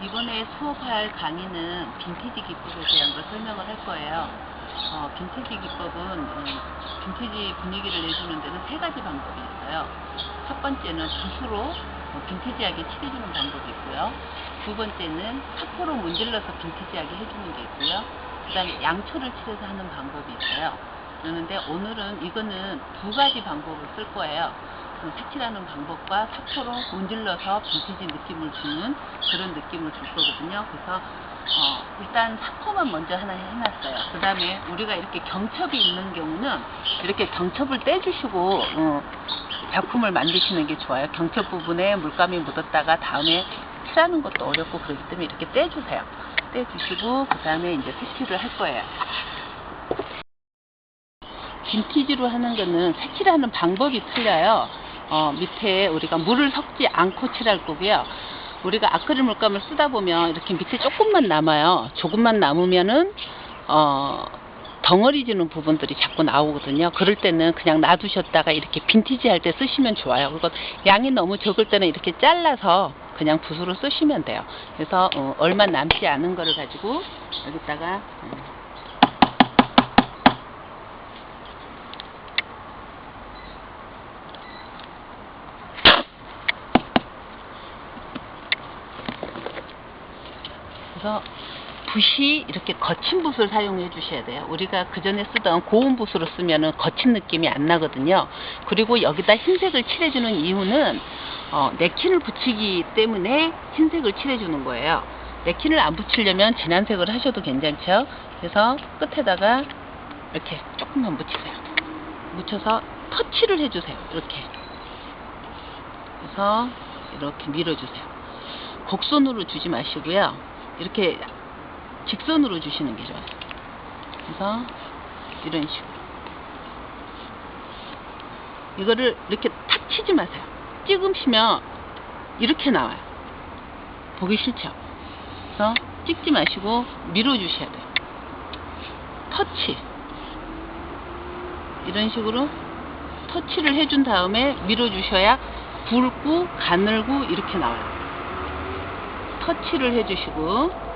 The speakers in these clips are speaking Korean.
이번에 수업할 강의는 빈티지 기법에 대한 걸 설명을 할 거예요. 빈티지 기법은 빈티지 분위기를 내주는 데는 세 가지 방법이 있어요. 첫 번째는 붓으로 빈티지하게 칠해주는 방법이 있고요. 두 번째는 사포로 문질러서 빈티지하게 해주는 게 있고요. 그 다음에 양초를 칠해서 하는 방법이 있어요. 그런데 오늘은 이거는 두 가지 방법을 쓸 거예요. 색칠하는 방법과 사포로 문질러서 빈티지 느낌을 주는 그런 느낌을 줄 거거든요. 그래서 일단 사포만 먼저 하나 해놨어요. 그 다음에 우리가 이렇게 경첩이 있는 경우는 이렇게 경첩을 떼주시고 작품을 만드시는 게 좋아요. 경첩 부분에 물감이 묻었다가 다음에 칠하는 것도 어렵고 그렇기 때문에 이렇게 떼주세요. 떼주시고 그 다음에 이제 색칠을 할 거예요. 빈티지로 하는 거는 색칠하는 방법이 틀려요. 밑에 우리가 물을 섞지 않고 칠할 거고요. 우리가 아크릴 물감을 쓰다 보면 이렇게 밑에 조금만 남아요. 조금만 남으면은 덩어리 지는 부분들이 자꾸 나오거든요. 그럴 때는 그냥 놔두셨다가 이렇게 빈티지 할 때 쓰시면 좋아요. 그리고 양이 너무 적을 때는 이렇게 잘라서 그냥 붓으로 쓰시면 돼요. 그래서 얼마 남지 않은 거를 가지고 여기다가 그래서 붓이 이렇게 거친 붓을 사용해 주셔야 돼요. 우리가 그 전에 쓰던 고운 붓으로 쓰면은 거친 느낌이 안 나거든요. 그리고 여기다 흰색을 칠해주는 이유는 넥킨을 붙이기 때문에 흰색을 칠해주는 거예요. 넥킨을 안 붙이려면 진한 색을 하셔도 괜찮죠. 그래서 끝에다가 이렇게 조금만 묻히세요. 묻혀서 터치를 해주세요. 이렇게. 그래서 이렇게 밀어주세요. 곡선으로 주지 마시고요. 이렇게 직선으로 주시는 게 좋아요. 그래서 이런 식으로 이거를 이렇게 탁 치지 마세요. 찍으시면 이렇게 나와요. 보기 싫죠? 그래서 찍지 마시고 밀어주셔야 돼요. 터치 이런 식으로 터치를 해준 다음에 밀어주셔야 굵고 가늘고 이렇게 나와요. 터치를 해주시고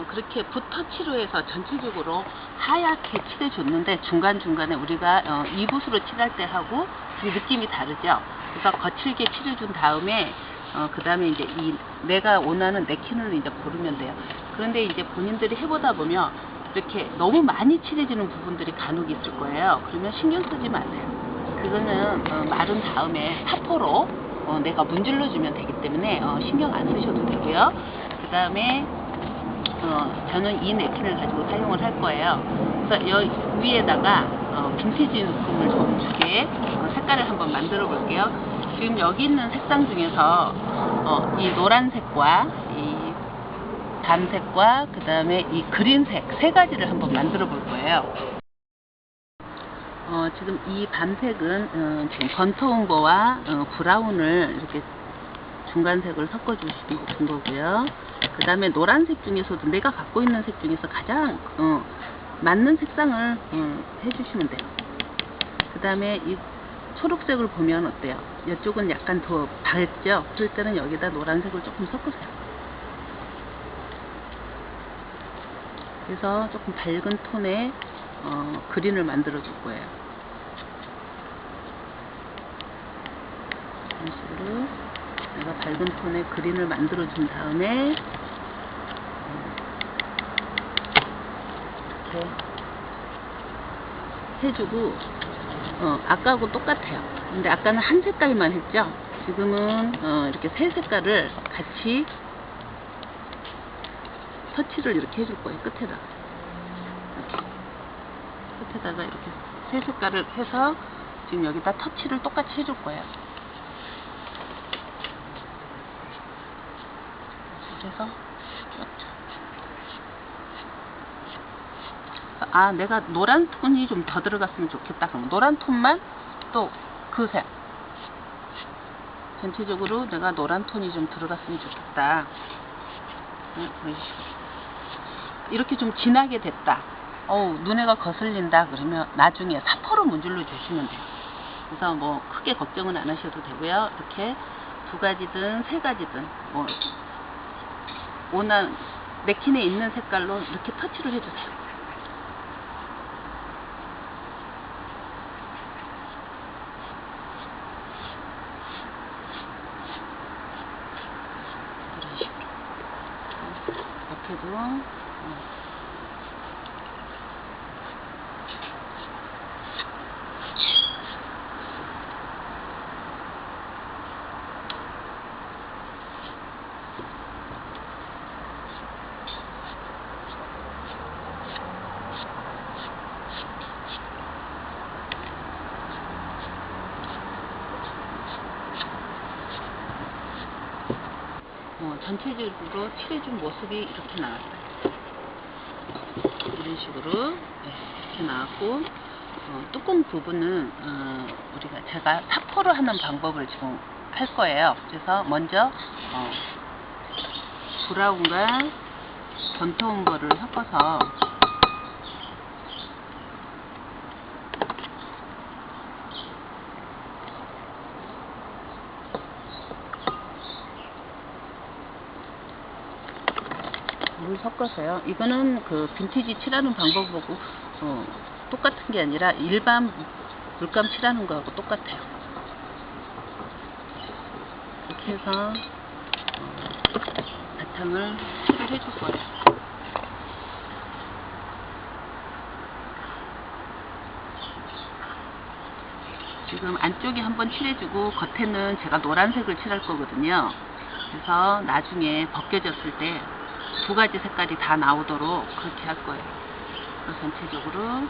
그렇게 붓 터치로 해서 전체적으로 하얗게 칠해줬는데 중간중간에 우리가 이 붓으로 칠할 때 하고 그 느낌이 다르죠. 그래서 거칠게 칠해준 다음에 그 다음에 이제 내가 원하는 넥킨을 이제 고르면 돼요. 그런데 이제 본인들이 해보다 보면 이렇게 너무 많이 칠해지는 부분들이 간혹 있을 거예요. 그러면 신경 쓰지 마세요. 그거는 마른 다음에 사포로 내가 문질러 주면 되기 때문에 신경 안 쓰셔도 되고요. 그 다음에 저는 이 냅킨을 가지고 사용을 할 거예요. 그래서 여기 위에다가 빈티지 느낌을 좀 주게 색깔을 한번 만들어 볼게요. 지금 여기 있는 색상 중에서 이 노란색과 이 담색과 그 다음에 이 그린색 세 가지를 한번 만들어 볼 거예요. 지금 이 밤색은 지금 번터움버와 브라운을 이렇게 중간색을 섞어 준 거고요. 그 다음에 노란색 중에서도 내가 갖고 있는 색 중에서 가장 맞는 색상을 해주시면 돼요. 그 다음에 이 초록색을 보면 어때요? 이쪽은 약간 더 밝죠? 그럴 때는 여기다 노란색을 조금 섞으세요. 그래서 조금 밝은 톤의 그린을 만들어 줄 거예요. 이런 식으로 내가 밝은 톤의 그린을 만들어 준 다음에 이렇게 해주고 아까하고 똑같아요. 근데 아까는 한 색깔만 했죠. 지금은 이렇게 세 색깔을 같이 터치를 이렇게 해줄 거예요. 끝에다가 이렇게 세 색깔을 해서 지금 여기다 터치를 똑같이 해줄 거예요. 그래서 내가 노란 톤이 좀 더 들어갔으면 좋겠다. 그럼 노란 톤만 또 그으세요. 전체적으로 내가 노란 톤이 좀 들어갔으면 좋겠다. 이렇게 좀 진하게 됐다. 눈에가 거슬린다 그러면 나중에 사포로 문질러 주시면 돼요. 그래서 뭐 크게 걱정은 안 하셔도 되고요. 이렇게 2가지든 3가지든 뭐 원하는 넥킨에 있는 색깔로 이렇게 터치를 해주세요. 이런 식으로 옆에도 전체적으로 칠해준 모습이 이렇게 나왔어요. 이런 식으로 이렇게 나왔고 뚜껑 부분은 제가 사포로 하는 방법을 지금 할 거예요. 그래서 먼저 브라운과 전토음버를 섞어서 물 섞어서요. 이거는 그 빈티지 칠하는 방법하고 똑같은 게 아니라 일반 물감 칠하는 거하고 똑같아요. 이렇게 해서 바탕을 칠을 해줄 거예요. 지금 안쪽에 한번 칠해주고 겉에는 제가 노란색을 칠할 거거든요. 그래서 나중에 벗겨졌을 때 2가지 색깔이 다 나오도록 그렇게 할 거예요. 그래서 전체적으로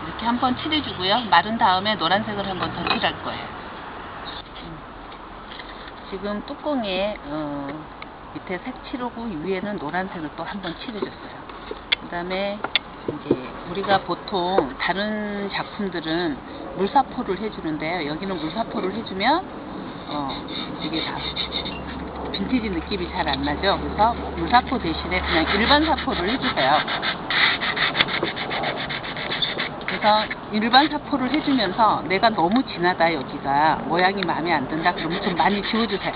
이렇게 한번 칠해주고요. 마른 다음에 노란색을 한번 더 칠할 거예요. 지금 뚜껑에 밑에 색 칠하고 위에는 노란색을 또 한번 칠해줬어요. 그 다음에 이제 우리가 보통 다른 작품들은 물사포를 해주는데요. 여기는 물사포를 해주면 이게 다 빈티지 느낌이 잘 안 나죠. 그래서 물사포 대신에 그냥 일반 사포를 해주세요. 그래서 일반 사포를 해주면서 내가 너무 진하다, 여기가 모양이 마음에 안 든다 그러면 좀 많이 지워주세요.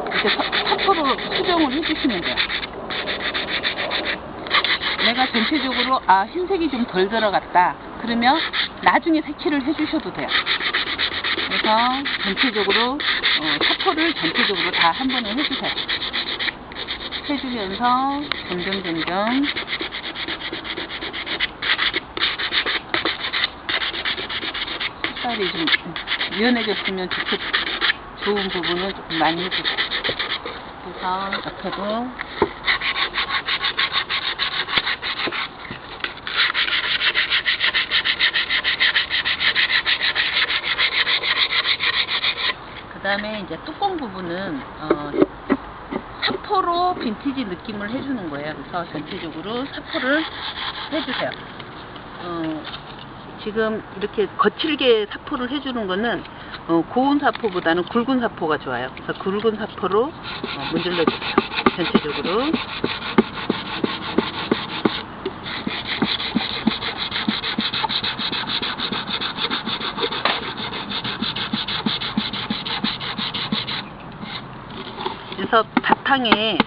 이렇게 사포로 수정을 해주시면 돼요. 내가 전체적으로 흰색이 좀 덜 들어갔다 그러면 나중에 색칠을 해주셔도 돼요. 그래서 전체적으로 사포를 전체적으로 다 한 번에 해주세요. 해주면서 점점 색깔이 좀 연해졌으면 좋은 부분을 조금 많이 해주세요. 그래서 옆에도 그 다음에 이제 뚜껑 부분은 사포로 빈티지 느낌을 해주는 거예요. 그래서 전체적으로 사포를 해주세요. 지금 이렇게 거칠게 사포를 해주는 거는 고운 사포보다는 굵은 사포가 좋아요. 그래서 굵은 사포로 문질러 주세요. 전체적으로. 그래서 바탕에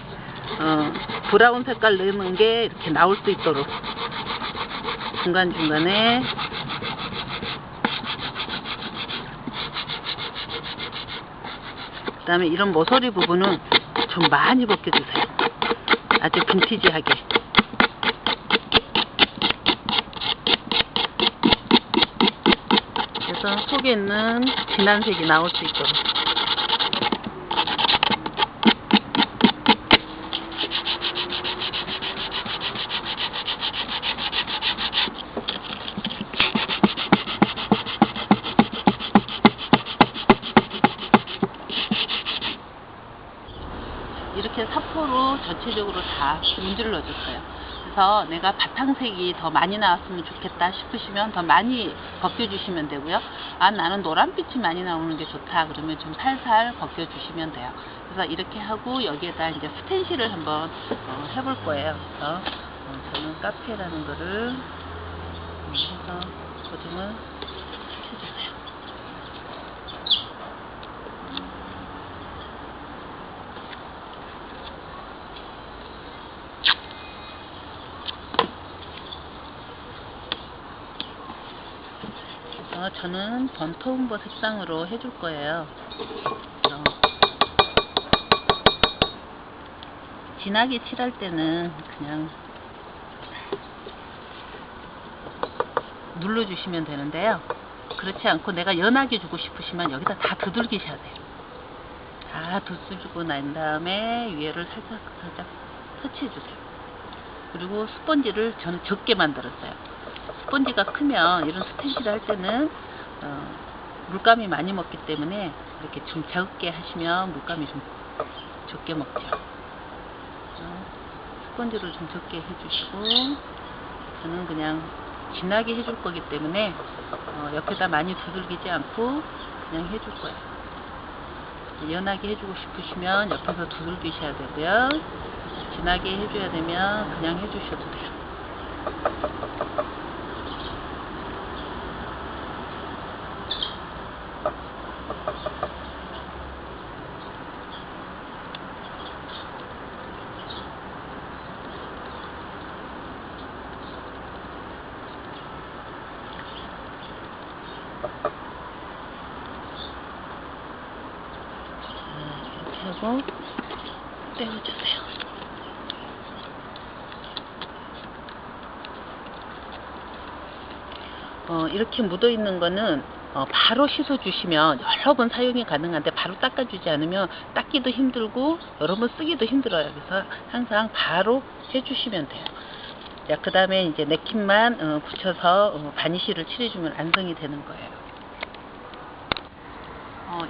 브라운 색깔 넣는 게 이렇게 나올 수 있도록 중간중간에 그 다음에 이런 모서리 부분은 좀 많이 벗겨주세요. 아주 빈티지하게. 그래서 속에 있는 진한 색이 나올 수 있도록. 이렇게 사포로 전체적으로 다 문질러 줬어요. 그래서 내가 바탕색이 더 많이 나왔으면 좋겠다 싶으시면 더 많이 벗겨주시면 되고요. 아, 나는 노란빛이 많이 나오는 게 좋다 그러면 좀 살살 벗겨주시면 돼요. 그래서 이렇게 하고 여기에다 이제 스텐실을 한번 해볼 거예요. 그래서 저는 카페라는 거를 해서 고정을 시켜주세요. 저는 번터움버 색상으로 해줄 거예요. 진하게 칠할 때는 그냥 눌러주시면 되는데요. 그렇지 않고 내가 연하게 주고 싶으시면 여기다 다 두들기셔야 돼요. 다 두들기고 난 다음에 위에를 살짝 터치해주세요. 그리고 스펀지를 저는 적게 만들었어요. 스펀지가 크면 이런 스텐실을 할 때는 물감이 많이 먹기 때문에 이렇게 좀 적게 하시면 물감이 좀 적게 먹죠. 스펀지를 좀 적게 해주시고, 저는 그냥 진하게 해줄 거기 때문에 옆에다 많이 두들기지 않고 그냥 해줄 거예요. 연하게 해주고 싶으시면 옆에서 두들기셔야 되고요. 진하게 해줘야 되면 그냥 해주셔도 돼요. 이렇게 하고 떼어주세요. 이렇게 묻어 있는 거는 바로 씻어 주시면 여러 번 사용이 가능한데, 바로 닦아주지 않으면 닦기도 힘들고 여러 번 쓰기도 힘들어요. 그래서 항상 바로 해주시면 돼요. 자, 그 다음에 이제 냅킨만 붙여서 바니쉬를 칠해주면 완성이 되는 거예요.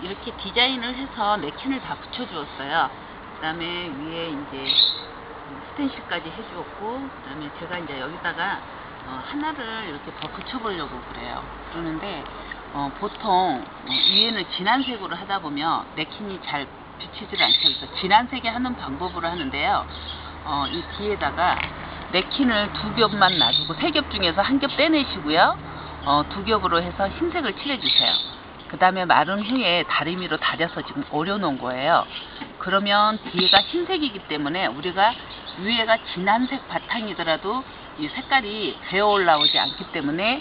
이렇게 디자인을 해서 냅킨을 다 붙여주었어요. 그 다음에 위에 이제 스텐실까지 해주었고, 그 다음에 제가 이제 여기다가 하나를 이렇게 더 붙여보려고 그래요. 그러는데 보통 위에는 진한 색으로 하다 보면 냅킨이 잘 비치질 않죠. 그래서 진한 색에 하는 방법으로 하는데요. 이 뒤에다가 냅킨을 2겹만 놔두고 3겹 중에서 1겹 떼내시고요. 2겹으로 해서 흰색을 칠해주세요. 그 다음에 마른 후에 다리미로 다려서 지금 오려놓은 거예요. 그러면 뒤에가 흰색이기 때문에 우리가 위에가 진한색 바탕이더라도 이 색깔이 배어 올라오지 않기 때문에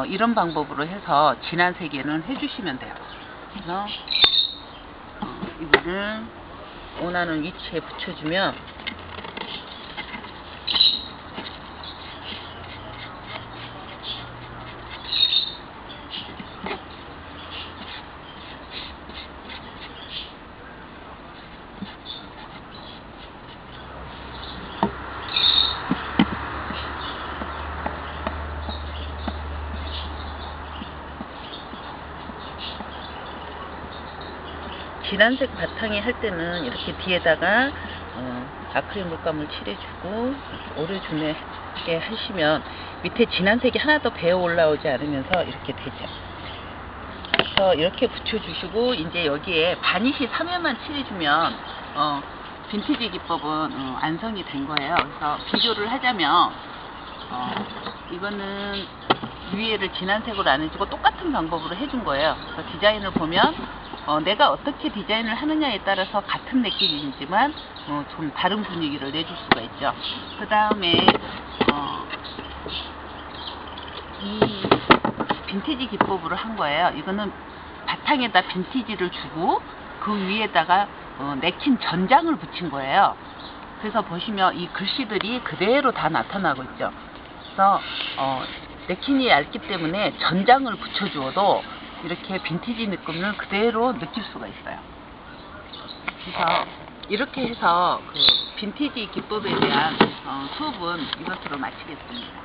이런 방법으로 해서 진한색에는 해주시면 돼요. 그래서 이거를 원하는 위치에 붙여주면 진한색 바탕에 할 때는 이렇게 뒤에다가 아크릴 물감을 칠해주고 오려주게 하시면 밑에 진한색이 하나도 배어 올라오지 않으면서 이렇게 되죠. 그래서 이렇게 붙여주시고 이제 여기에 바니쉬 3회만 칠해주면 빈티지 기법은 완성이 된 거예요. 그래서 비교를 하자면 이거는 위에를 진한색으로 안 해주고 똑같은 방법으로 해준 거예요. 그래서 디자인을 보면 내가 어떻게 디자인을 하느냐에 따라서 같은 느낌이지만 좀 다른 분위기를 내줄 수가 있죠. 그 다음에 이 빈티지 기법으로 한 거예요. 이거는 바탕에다 빈티지를 주고 그 위에다가 냅킨 전장을 붙인 거예요. 그래서 보시면 이 글씨들이 그대로 다 나타나고 있죠. 그래서 냅킨이 얇기 때문에 전장을 붙여주어도 이렇게 빈티지 느낌을 그대로 느낄 수가 있어요. 그래서 이렇게 해서 그 빈티지 기법에 대한 수업은 이것으로 마치겠습니다.